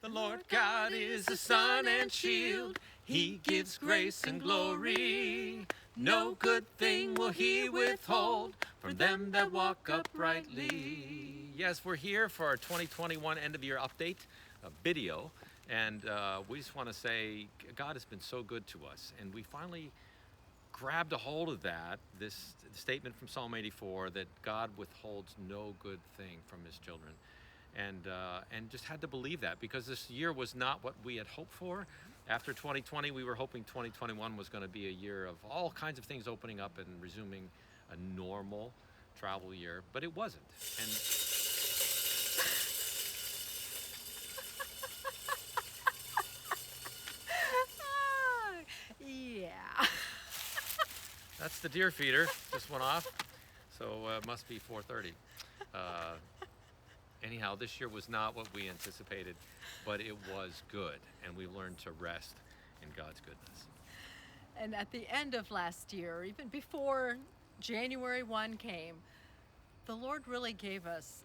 The Lord God is the sun and shield. He gives grace and glory. No good thing will he withhold from them that walk uprightly. Yes, we're here for our 2021 end of year update video. And we just want to say God has been so good to us. And we finally grabbed a hold of that, this statement from Psalm 84 that God withholds no good thing from his children. And just had to believe that, because this year was not what we had hoped for. After 2020, we were hoping 2021 was going to be a year of all kinds of things opening up and resuming a normal travel year, but it wasn't. And Yeah. that's the deer feeder, just went off, so it must be 4:30. Anyhow, this year was not what we anticipated, but it was good, and we learned to rest in God's goodness. And at the end of last year, even before January 1 came, the Lord really gave us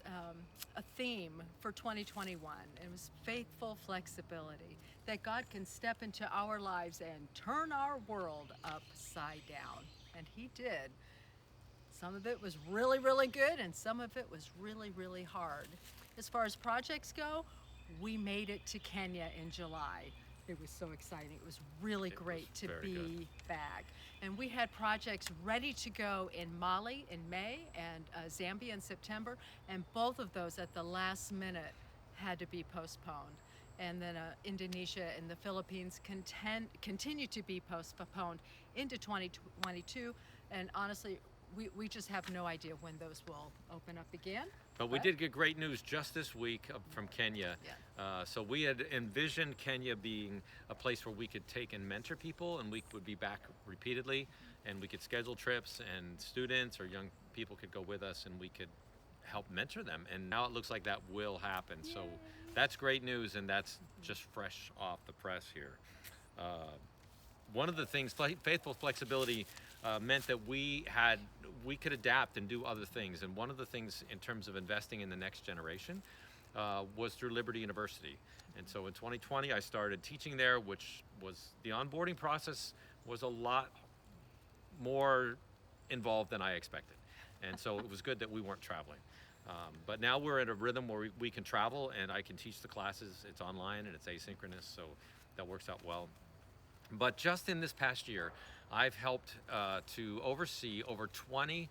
a theme for 2021. It was faithful flexibility, that God can step into our lives and turn our world upside down. And he did. Some of it was really, really good, and some of it was really, really hard. As far as projects go, we made it to Kenya in July. It was so exciting. It was really great to be back. And we had projects ready to go in Mali in May and Zambia in September, and both of those at the last minute had to be postponed. And then Indonesia and the Philippines continue to be postponed into 2022. And honestly, we just have no idea when those will open up again. But we did get great news just this week from Kenya. Yeah. So we had envisioned Kenya being a place where we could take and mentor people, and we would be back repeatedly, and we could schedule trips, and students or young people could go with us, and we could help mentor them. And now it looks like that will happen. Yay. So that's great news, and that's just fresh off the press here. One of the things, faithful flexibility, meant that we could adapt and do other things. And one of the things in terms of investing in the next generation was through Liberty University. And so in 2020, I started teaching there, which was, the onboarding process was a lot more involved than I expected. And so it was good that we weren't traveling. But now we're in a rhythm where we can travel, and I can teach the classes. It's online and it's asynchronous, so that works out well. But just in this past year, I've helped to oversee over 20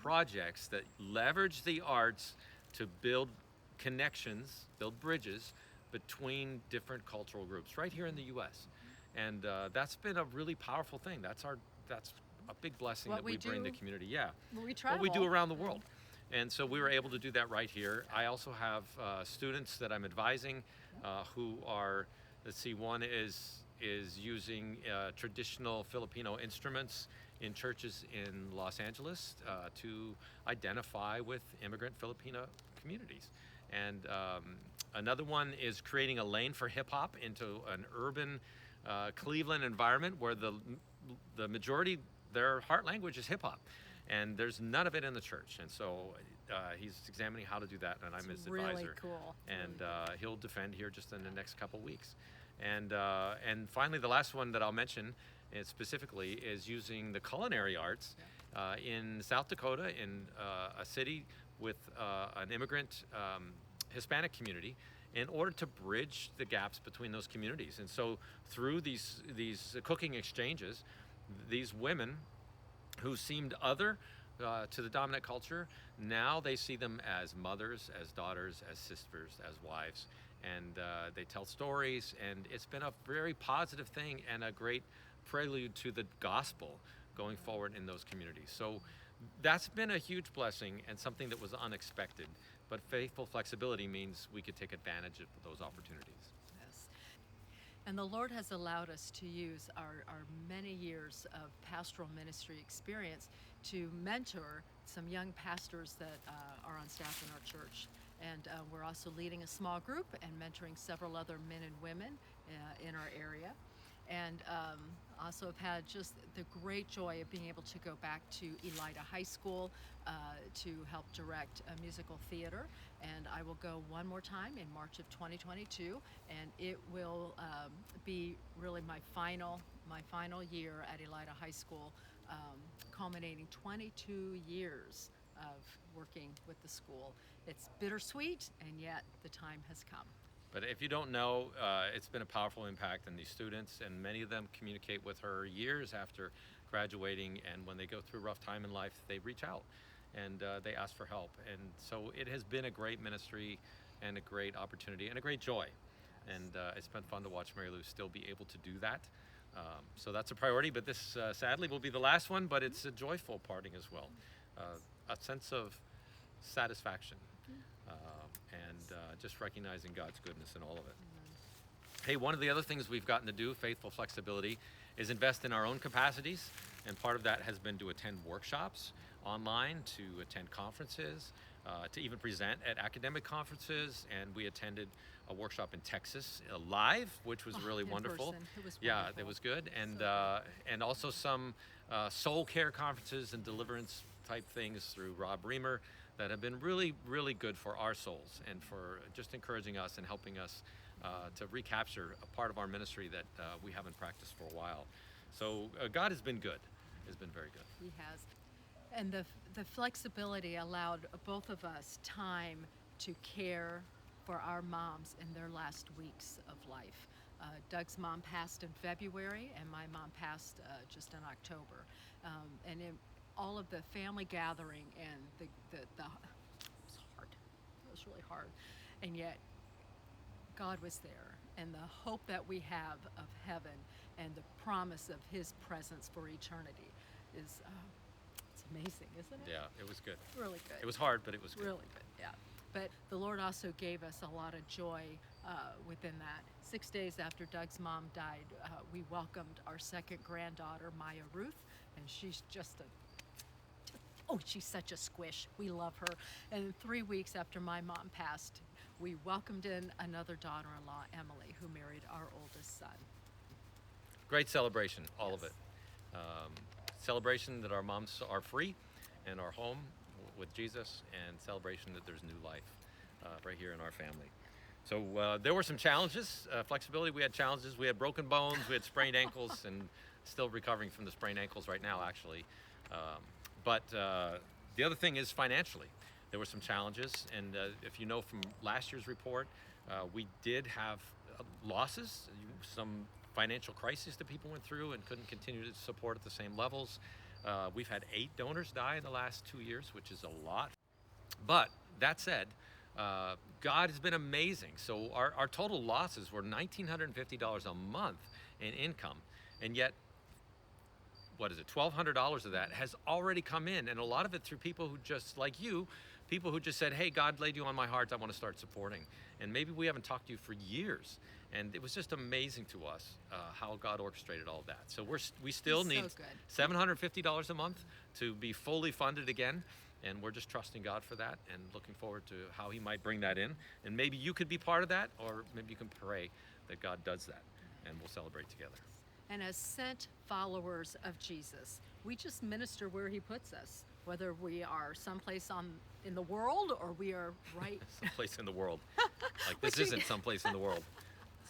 projects that leverage the arts to build connections, build bridges between different cultural groups right here in the U.S. And that's been a really powerful thing. That's a big blessing that we bring the community. Yeah, we travel. What we do around the world. And so we were able to do that right here. I also have students that I'm advising who are, let's see, one is using traditional Filipino instruments in churches in Los Angeles to identify with immigrant Filipino communities. And another one is creating a lane for hip hop into an urban Cleveland environment where the majority, their heart language is hip hop. And there's none of it in the church. And so he's examining how to do that, and I'm his advisor. Really cool. And he'll defend here just in the next couple weeks. And finally, the last one that I'll mention specifically is using the culinary arts in South Dakota, in a city with an immigrant Hispanic community, in order to bridge the gaps between those communities. And so through these cooking exchanges, these women who seemed other to the dominant culture, now they see them as mothers, as daughters, as sisters, as wives. And they tell stories, and it's been a very positive thing and a great prelude to the gospel going forward in those communities. So that's been a huge blessing and something that was unexpected. But faithful flexibility means we could take advantage of those opportunities. Yes. And the Lord has allowed us to use our many years of pastoral ministry experience to mentor some young pastors that are on staff in our church. And we're also leading a small group and mentoring several other men and women in our area. and also have had just the great joy of being able to go back to Elida High School to help direct a musical theater. And I will go one more time in March of 2022, and it will be really my final year at Elida High School, culminating 22 years of working with the school. It's bittersweet, and yet the time has come. But if you don't know, it's been a powerful impact on these students, and many of them communicate with her years after graduating, and when they go through a rough time in life, they reach out and they ask for help. And so it has been a great ministry and a great opportunity and a great joy. And it's been fun to watch Mary Lou still be able to do that. So that's a priority, but this sadly will be the last one, but it's a joyful parting as well. A sense of satisfaction and just recognizing God's goodness in all of it. Hey, one of the other things we've gotten to do, Faithful Flexibility, is invest in our own capacities, and part of that has been to attend workshops online, to attend conferences, to even present at academic conferences, and we attended a workshop in Texas live, which was really wonderful. It was yeah, wonderful. it was good, and So and also some soul care conferences and deliverance type things through Rob Reamer that have been really, really good for our souls and for just encouraging us and helping us to recapture a part of our ministry that we haven't practiced for a while. So God has been good, has been very good. He has. And the flexibility allowed both of us time to care for our moms in their last weeks of life. Doug's mom passed in February, and my mom passed just in October. And in all of the family gathering and it was hard. It was really hard. And yet God was there, and the hope that we have of heaven and the promise of his presence for eternity is it's amazing, isn't it? Yeah, it was good. Really good. It was hard, but it was good. Really good, yeah. But the Lord also gave us a lot of joy within that. 6 days after Doug's mom died, we welcomed our second granddaughter, Maya Ruth, and she's just she's such a squish. We love her. And 3 weeks after my mom passed, we welcomed in another daughter-in-law, Emily, who married our oldest son. Great celebration, all of Yes. it. Celebration that our moms are free and are home with Jesus, and celebration that there's new life right here in our family. So there were some challenges. Flexibility, we had challenges. We had broken bones, we had sprained ankles, and still recovering from the sprained ankles right now, actually. But the other thing is financially. There were some challenges, and if you know from last year's report, we did have losses, some financial crises that people went through and couldn't continue to support at the same levels. We've had 8 donors die in the last 2 years, which is a lot. But that said, God has been amazing. So our total losses were $1,950 a month in income, and yet, what is it, $1,200 of that has already come in, and a lot of it through people who just, like you, people who just said, hey, God laid you on my heart, I want to start supporting. And maybe we haven't talked to you for years, and it was just amazing to us how God orchestrated all of that. So we still He's need so good. $750 a month to be fully funded again, and we're just trusting God for that and looking forward to how he might bring that in. And maybe you could be part of that, or maybe you can pray that God does that, and we'll celebrate together. And as sent followers of Jesus, we just minister where he puts us, whether we are someplace in the world or we are right Someplace in the world. Like this Which we- isn't someplace in the world.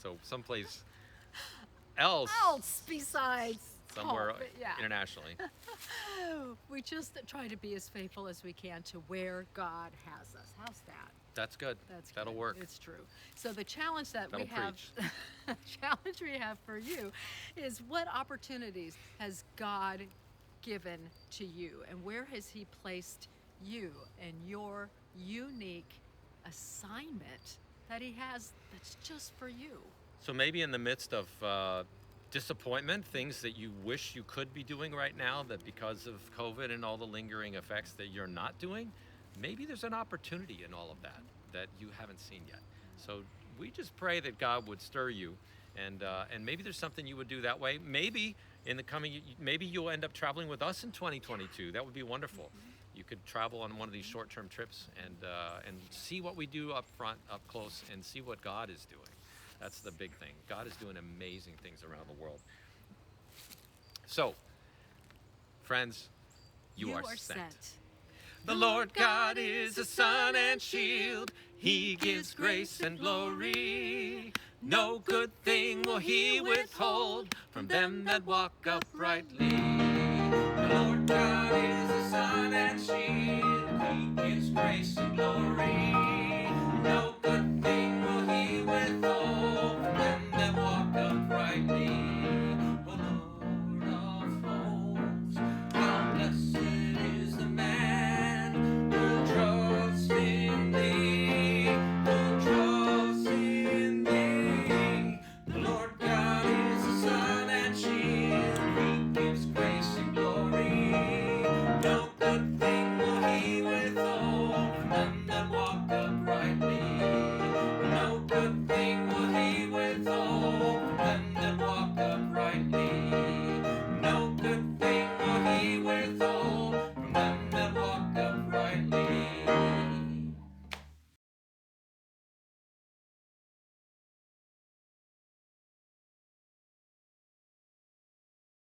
So someplace else, besides somewhere home. Yeah. internationally. We just try to be as faithful as we can to where God has us. How's that? That's good. That'll good. work. It's true. So the challenge that we That'll have, challenge we have for you, is what opportunities has God given to you, and where has He placed you and your unique assignment that He has that's just for you? So maybe in the midst of disappointment, things that you wish you could be doing right now, that because of COVID and all the lingering effects that you're not doing, maybe there's an opportunity in all of that you haven't seen yet. So we just pray that God would stir you, and maybe there's something you would do that way. Maybe in the coming, maybe you'll end up traveling with us in 2022. That would be wonderful. You could travel on one of these short-term trips and see what we do up front, up close, and see what God is doing. That's the big thing. God is doing amazing things around the world. So, friends, you are sent. The Lord God is a sun and shield. He gives grace and glory. No good thing will he withhold from them that walk uprightly. The Lord God is a sun and shield. He gives grace and glory.